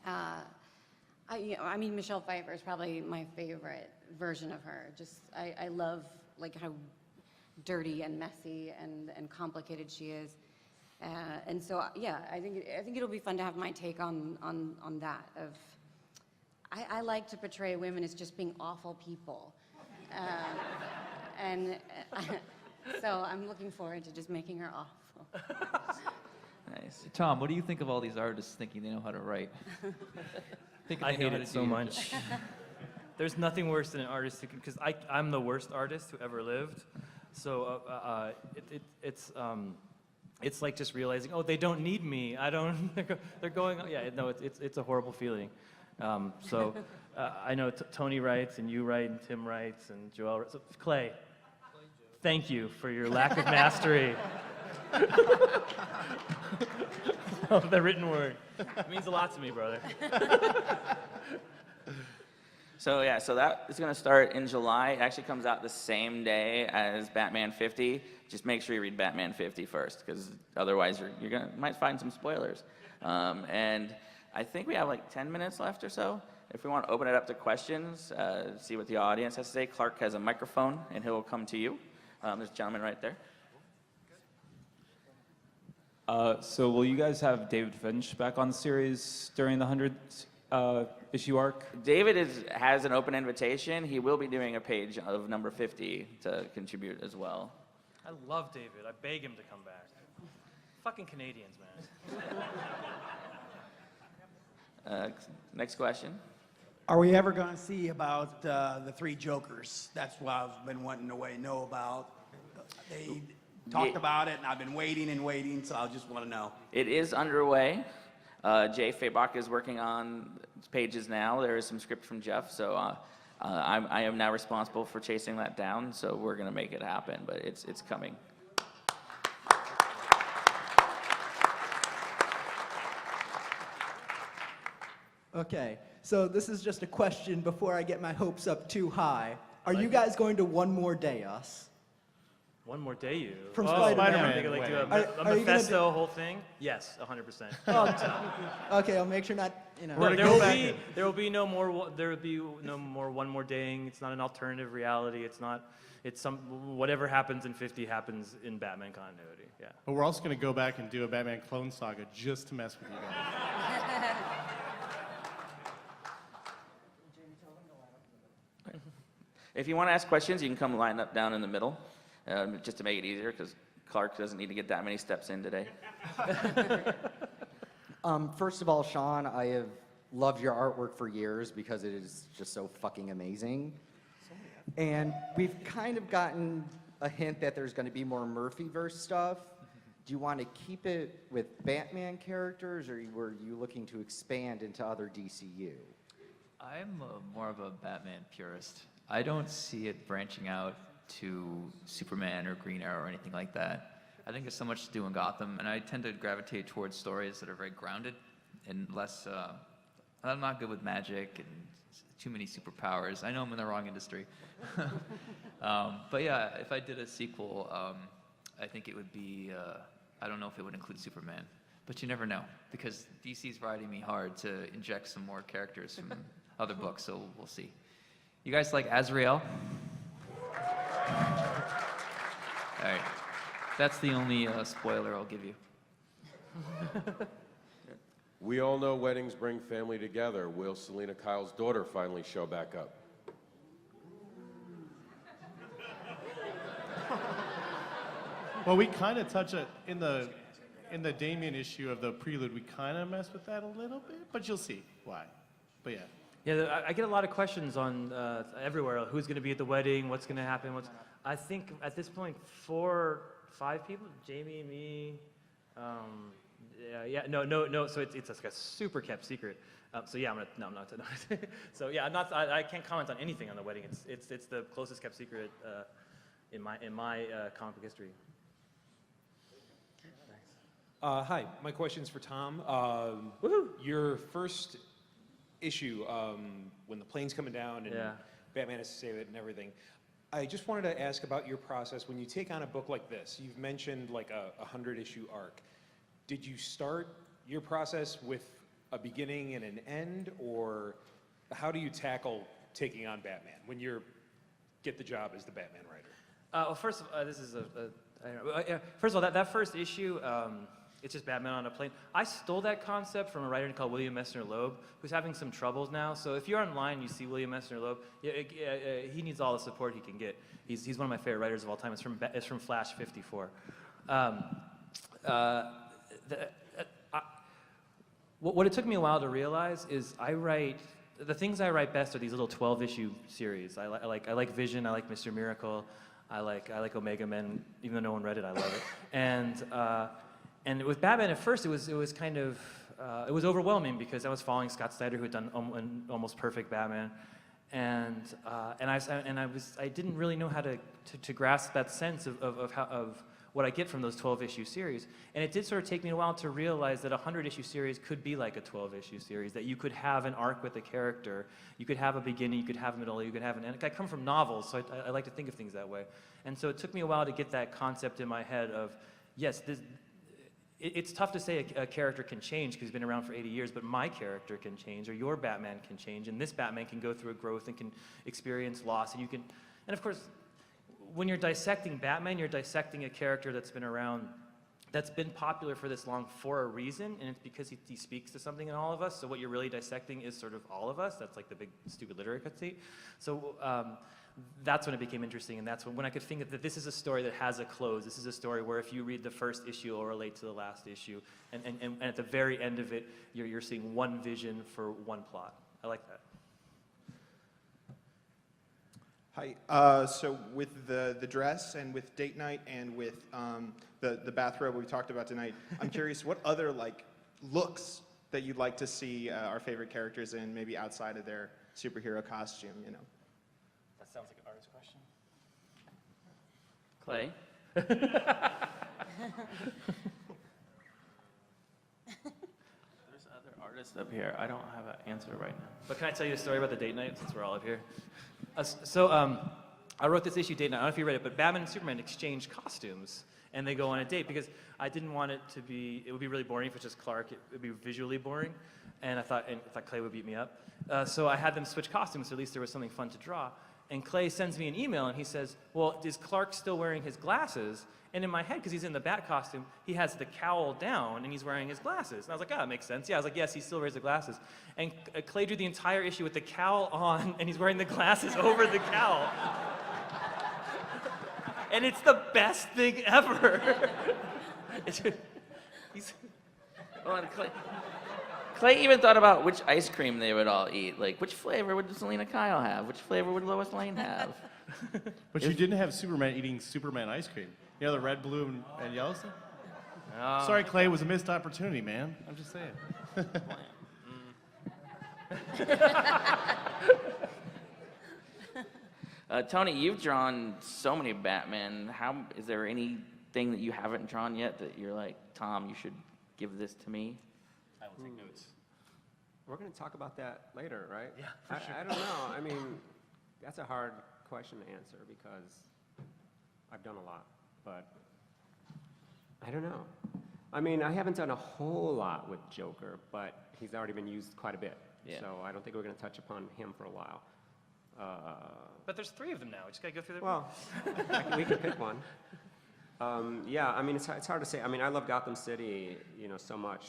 I mean, Michelle Pfeiffer is probably my favorite version of her. Just, I love, like, how dirty and messy and complicated she is. And so, yeah, I think it'll be fun to have my take on that. I like to portray women as just being awful people, and so I'm looking forward to just making her awful. Nice. Tom, what do you think of all these artists thinking they know how to write? I hate it so much. There's nothing worse than an artist who can, because I'm the worst artist who ever lived. So it's like just realizing, oh, they don't need me. They're going, yeah, no, it's a horrible feeling. I know Tony writes, and you write, and Tim writes, and Joelle writes. So, Clay, thank you for your lack of mastery of the written word. It means a lot to me, brother. So yeah, so that is going to start in July. It actually comes out the same day as Batman 50. Just make sure you read Batman 50 first, because otherwise you might find some spoilers. And I think we have like 10 minutes left or so. If we want to open it up to questions, see what the audience has to say. Clark has a microphone, and he'll come to you. There's a gentleman right there. So will you guys have David Finch back on the series during the 100th issue arc? David has an open invitation. He will be doing a page of number 50 to contribute as well. I love David. I beg him to come back. Fucking Canadians, man. Next question. Are we ever going to see about the three Jokers? That's what I've been wanting to know about. They talked about it, and I've been waiting, so I just want to know. It is underway. Jay Fabach is working on pages now. There is some script from Jeff, so I am now responsible for chasing that down, so we're going to make it happen, but it's coming. Okay, so this is just a question before I get my hopes up too high. Are you guys going to One More Day us? One More Day You. From oh, Spider-Man. I'm thinking like do a Are you gonna Mephisto whole thing? Yes, 100%. Okay, I'll make sure not, you know. No, there will be no more. There will be no more One More Daying. It's not an alternative reality. It's not. It's some. Whatever happens in 50 happens in Batman continuity. Yeah. But we're also going to go back and do a Batman Clone Saga just to mess with you guys. If you want to ask questions, you can come line up down in the middle, just to make it easier, because Clark doesn't need to get that many steps in today. First of all, Sean, I have loved your artwork for years because it is just so fucking amazing. And we've kind of gotten a hint that there's going to be more Murphyverse stuff. Do you want to keep it with Batman characters, or were you looking to expand into other DCU? I'm more of a Batman purist. I don't see it branching out to Superman or Green Arrow or anything like that. I think there's so much to do in Gotham, and I tend to gravitate towards stories that are very grounded and less. I'm not good with magic and too many superpowers. I know I'm in the wrong industry. But yeah, if I did a sequel, I think it would be. I don't know if it would include Superman, but you never know, because DC's riding me hard to inject some more characters from other books, so we'll see. You guys like Azrael? All right. That's the only spoiler I'll give you. We all know weddings bring family together. Will Selena Kyle's daughter finally show back up? Well, we kind of touch it in the Damien issue of the prelude. We kind of mess with that a little bit, but you'll see why. But yeah. Yeah, I get a lot of questions on everywhere. Who's going to be at the wedding? What's going to happen? I think at this point, 4 or 5 people. Jamie, me. No. So it's like a super kept secret. So yeah, I'm not. So yeah, I can't comment on anything on the wedding. It's the closest kept secret in my comic book history. Hi, my question's for Tom. Your first issue, when the plane's coming down and Batman has to save it and everything. I just wanted to ask about your process when you take on a book like this. You've mentioned like a 100-issue arc. Did you start your process with a beginning and an end, or how do you tackle taking on Batman when you get the job as the Batman writer? Well, first of all, this is first of all, that first issue, it's just Batman on a plane. I stole that concept from a writer called William Messner Loeb, who's having some troubles now. So if you're online, you see William Messner Loeb. He needs all the support he can get. He's one of my favorite writers of all time. It's from Flash 54. What it took me a while to realize is the things I write best are these little 12-issue series. I like Vision. I like Mr. Miracle. I like Omega Men. Even though no one read it, I love it. And with Batman, at first, it was kind of it was overwhelming because I was following Scott Snyder, who had done an almost perfect Batman, and I didn't really know how to grasp that sense of what I get from those 12-issue series. And it did sort of take me a while to realize that a 100-issue series could be like a 12-issue series, that you could have an arc with a character, you could have a beginning, you could have a middle, you could have an end. I come from novels, so I like to think of things that way. And so it took me a while to get that concept in my head of, yes, it's tough to say a character can change because he's been around for 80 years, but my character can change, or your Batman can change, and this Batman can go through a growth and can experience loss, and of course, when you're dissecting Batman, you're dissecting a character that's been around, that's been popular for this long for a reason, and it's because he speaks to something in all of us. So what you're really dissecting is sort of all of us. That's like the big stupid literary conceit. So that's when it became interesting, and that's when I could think that this is a story that has a close. This is a story where if you read the first issue, it'll relate to the last issue, and at the very end of it, you're seeing one vision for one plot. I like that. Hi. So with the dress and with date night and with the bathrobe we talked about tonight, I'm curious what other looks that you'd like to see our favorite characters in, maybe outside of their superhero costume, you know. That sounds like an artist question. Clay? There's other artist up here. I don't have an answer right now. But can I tell you a story about the date night, since we're all up here? I wrote this issue, Date Night. I don't know if you read it, but Batman and Superman exchange costumes, and they go on a date, because I didn't want it to be, it would be really boring if it's just Clark. It would be visually boring, and I thought Clay would beat me up. So I had them switch costumes, so at least there was something fun to draw. And Clay sends me an email, and he says, well, is Clark still wearing his glasses? And in my head, because he's in the Bat costume, he has the cowl down, and he's wearing his glasses. And I was like, oh, that makes sense. Yeah, I was like, yes, he still wears the glasses. And Clay drew the entire issue with the cowl on, and he's wearing the glasses over the cowl. And it's the best thing ever. Well, and Clay even thought about which ice cream they would all eat. Like, which flavor would Selena Kyle have? Which flavor would Lois Lane have? But you didn't have Superman eating Superman ice cream. You know, the red, blue, and yellow stuff? Sorry, Clay, it was a missed opportunity, man. I'm just saying. Tony, you've drawn so many Batman. Is there anything that you haven't drawn yet that you're like, Tom, you should give this to me? I will take notes. We're going to talk about that later, right? Yeah, for sure. I don't know. I mean, that's a hard question to answer because I've done a lot, but I don't know. I mean, I haven't done a whole lot with Joker, but he's already been used quite a bit. Yeah. So I don't think we're going to touch upon him for a while. But there's 3 of them now. We just got to go through them. Well, we can pick one. Yeah, I mean, it's hard to say. I mean, I love Gotham City, you know, so much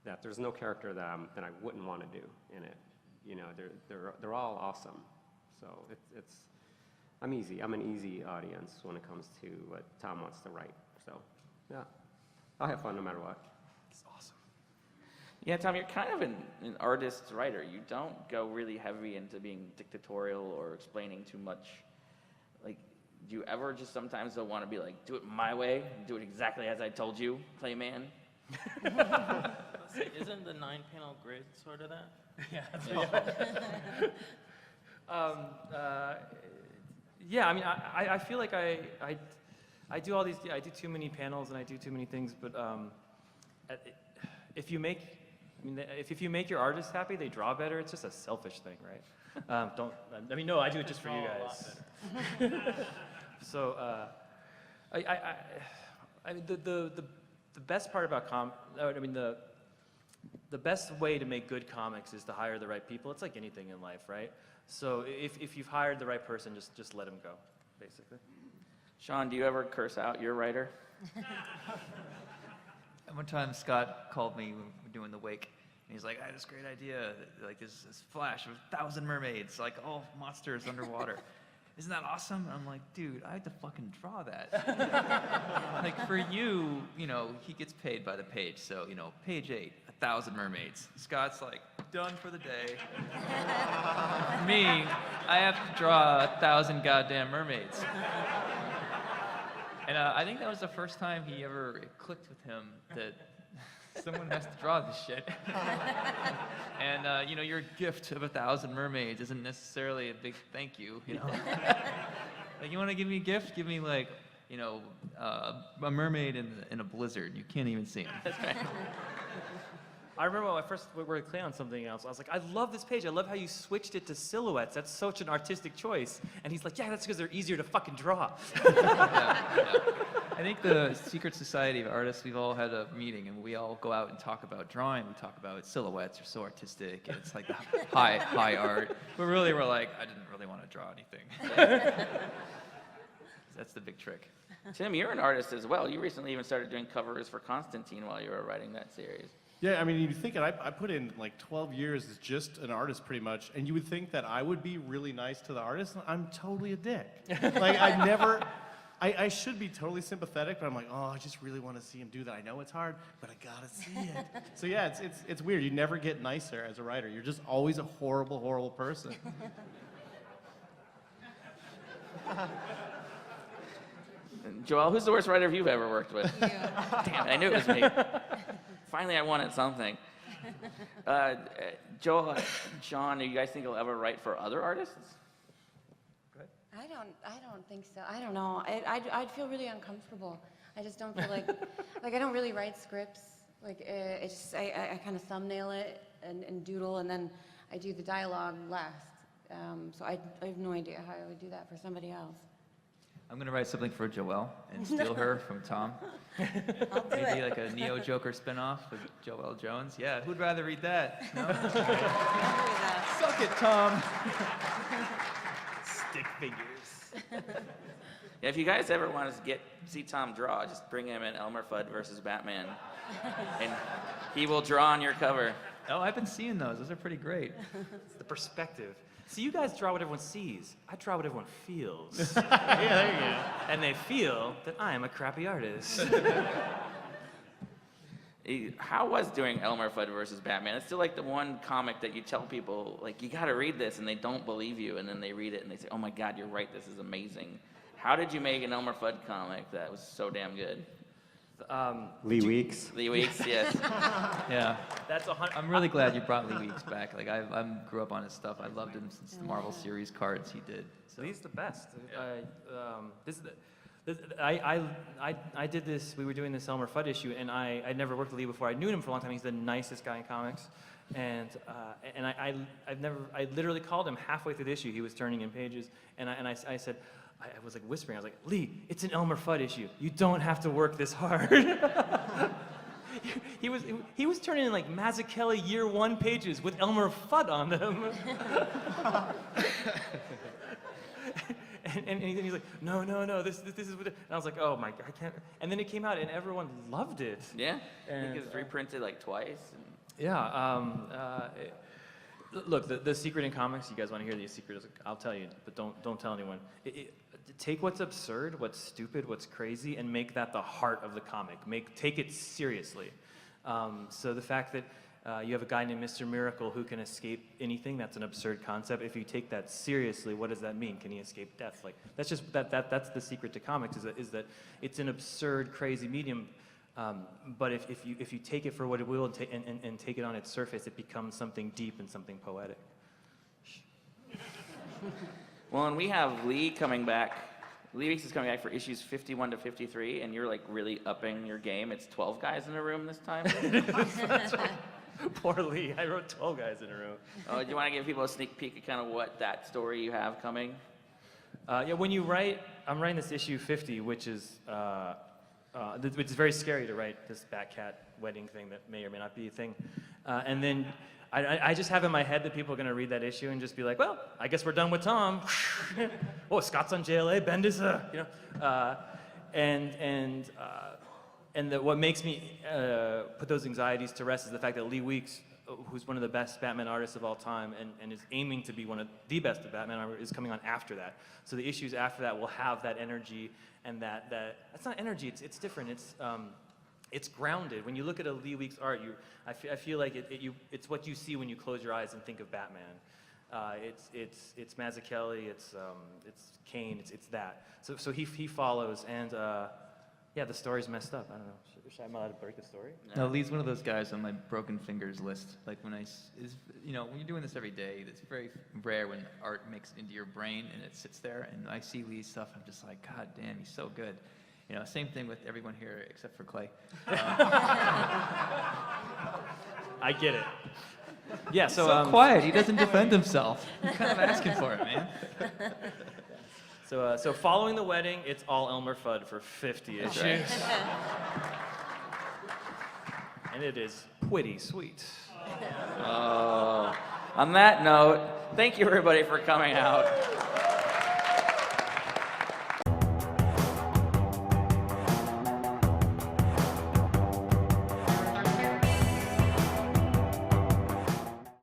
that there's no character that I wouldn't want to do in it. You know, they're all awesome. So I'm easy. I'm an easy audience when it comes to what Tom wants to write. So yeah, I'll have fun no matter what. It's awesome. Yeah, Tom, you're kind of an artist writer. You don't go really heavy into being dictatorial or explaining too much. Like, do you ever just sometimes want to be like, do it my way, do it exactly as I told you, Clayman? Isn't the 9-panel grid sort of that? Yeah, yeah, I mean, I feel like I do all these, I do too many panels and I do too many things, but if you make your artists happy, they draw better. It's just a selfish thing, right? No, I do it just for you guys. So, I mean, the best part about the best way to make good comics is to hire the right people. It's like anything in life, right? So if you've hired the right person, just let them go, basically. Sean, do you ever curse out your writer? One time Scott called me when we were doing the wake, and he's like, I had this great idea, like this flash of 1,000 mermaids, like all monsters underwater. Isn't that awesome? And I'm like, dude, I had to fucking draw that. Like for you, he gets paid by the page. So, page 8, 1,000 mermaids. Scott's like, done for the day. Me, I have to draw 1,000 goddamn mermaids. And I think that was the first time he ever clicked with him that someone has to draw this shit. And, your gift of 1,000 mermaids isn't necessarily a big thank you, Like, you want to give me a gift? Give me, like, a mermaid in a blizzard. You can't even see him. That's right. I remember when I first worked with Clay on something else, I was like, I love this page. I love how you switched it to silhouettes. That's such an artistic choice. And he's like, yeah, that's because they're easier to fucking draw. Yeah. I think the secret society of artists, we've all had a meeting, and we all go out and talk about drawing. We talk about silhouettes are so artistic, and it's like the high art. But really, we're like, I didn't really want to draw anything. That's the big trick. Tim, you're an artist as well. You recently even started doing covers for Constantine while you were writing that series. Yeah, I mean, you think I put in like 12 years as just an artist pretty much, and you would think that I would be really nice to the artist. I'm totally a dick. Like, I should be totally sympathetic, but I'm like, oh, I just really want to see him do that. I know it's hard, but I gotta see it. So yeah, it's weird. You never get nicer as a writer. You're just always a horrible, horrible person. Joelle, who's the worst writer you've ever worked with? You. Damn it, I knew it was me. Finally, I wanted something. Joelle, Sean, do you guys think you'll ever write for other artists? I don't think so. I don't know. I'd feel really uncomfortable. I just don't feel like I don't really write scripts. Like, it's just, I kind of thumbnail it and doodle, and then I do the dialogue last. So I have no idea how I would do that for somebody else. I'm going to write something for Joelle and steal her from Tom. I'll do Maybe it. like a Neo Joker spinoff with Joelle Jones. Yeah, who'd rather read that? No? Suck it, Tom. Stick figures. Yeah, if you guys ever want to see Tom draw, just bring him in Elmer Fudd versus Batman, and he will draw on your cover. Oh, I've been seeing those. Those are pretty great. It's the perspective. See, you guys draw what everyone sees. I draw what everyone feels. Yeah, there you go. And they feel that I am a crappy artist. How was doing Elmer Fudd versus Batman? It's still like the one comic that you tell people, like, you got to read this, and they don't believe you, and then they read it, and they say, oh my God, you're right, this is amazing. How did you make an Elmer Fudd comic that was so damn good? Lee Weeks. Lee Weeks, yes. Yeah. That's I'm really glad you brought Lee Weeks back. Like I grew up on his stuff. I loved him since the Marvel series cards he did. So. Lee's the best. I did this. We were doing this Elmer Fudd issue, and I'd never worked with Lee before. I knew him for a long time. He's the nicest guy in comics, and I literally called him halfway through the issue. He was turning in pages, and I said. I was like whispering, I was like, Lee, it's an Elmer Fudd issue. You don't have to work this hard. he was turning in like Mazzucchelli year 1 pages with Elmer Fudd on them. and he's like, no, this is what, and I was like, oh my God, I can't. And then it came out and everyone loved it. Yeah, and, I think it was reprinted like twice. Yeah, look, the secret in comics, you guys want to hear the secret, I'll tell you, but don't tell anyone. Take what's absurd, what's stupid, what's crazy, and make that the heart of the comic. Take it seriously. So the fact that you have a guy named Mr. Miracle who can escape anything, that's an absurd concept. If you take that seriously, what does that mean? Can he escape death? Like that's just that's the secret to comics is that it's an absurd, crazy medium. But if you take it for what it will and take it on its surface, it becomes something deep and something poetic. Well, and we have Lee coming back. Lee Weeks is coming back for issues 51 to 53, and you're like really upping your game. It's 12 guys in a room this time. That's right. Poor Lee. I wrote 12 guys in a room. Oh, do you want to give people a sneak peek of kind of what that story you have coming? Yeah, when you write, I'm writing this issue 50, which is it's very scary to write this Batcat wedding thing that may or may not be a thing. And then I just have in my head that people are going to read that issue and just be like, well, I guess we're done with Tom. Oh, Scott's on JLA, Bendis, you know. What makes me put those anxieties to rest is the fact that Lee Weeks, who's one of the best Batman artists of all time and is aiming to be one of the best of Batman, is coming on after that. So the issues after that will have that energy and that's not energy, it's different. It's grounded. When you look at a Lee Weeks art, I feel like it's what you see when you close your eyes and think of Batman. It's Mazzucchelli, it's Kane, it's that. So he follows, and yeah, the story's messed up. I don't know. Am I allowed to break the story? No, Lee's one of those guys on my broken fingers list. Like when when you're doing this every day, it's very rare when art makes it into your brain and it sits there. And I see Lee's stuff, I'm just like, God damn, he's so good. You know, same thing with everyone here except for Clay. I get it. Yeah, so quiet. He doesn't defend himself. I'm kind of asking for it, man. So following the wedding, it's all Elmer Fudd for 50 issues. Right. And it is pretty sweet. Oh. On that note, thank you everybody for coming out.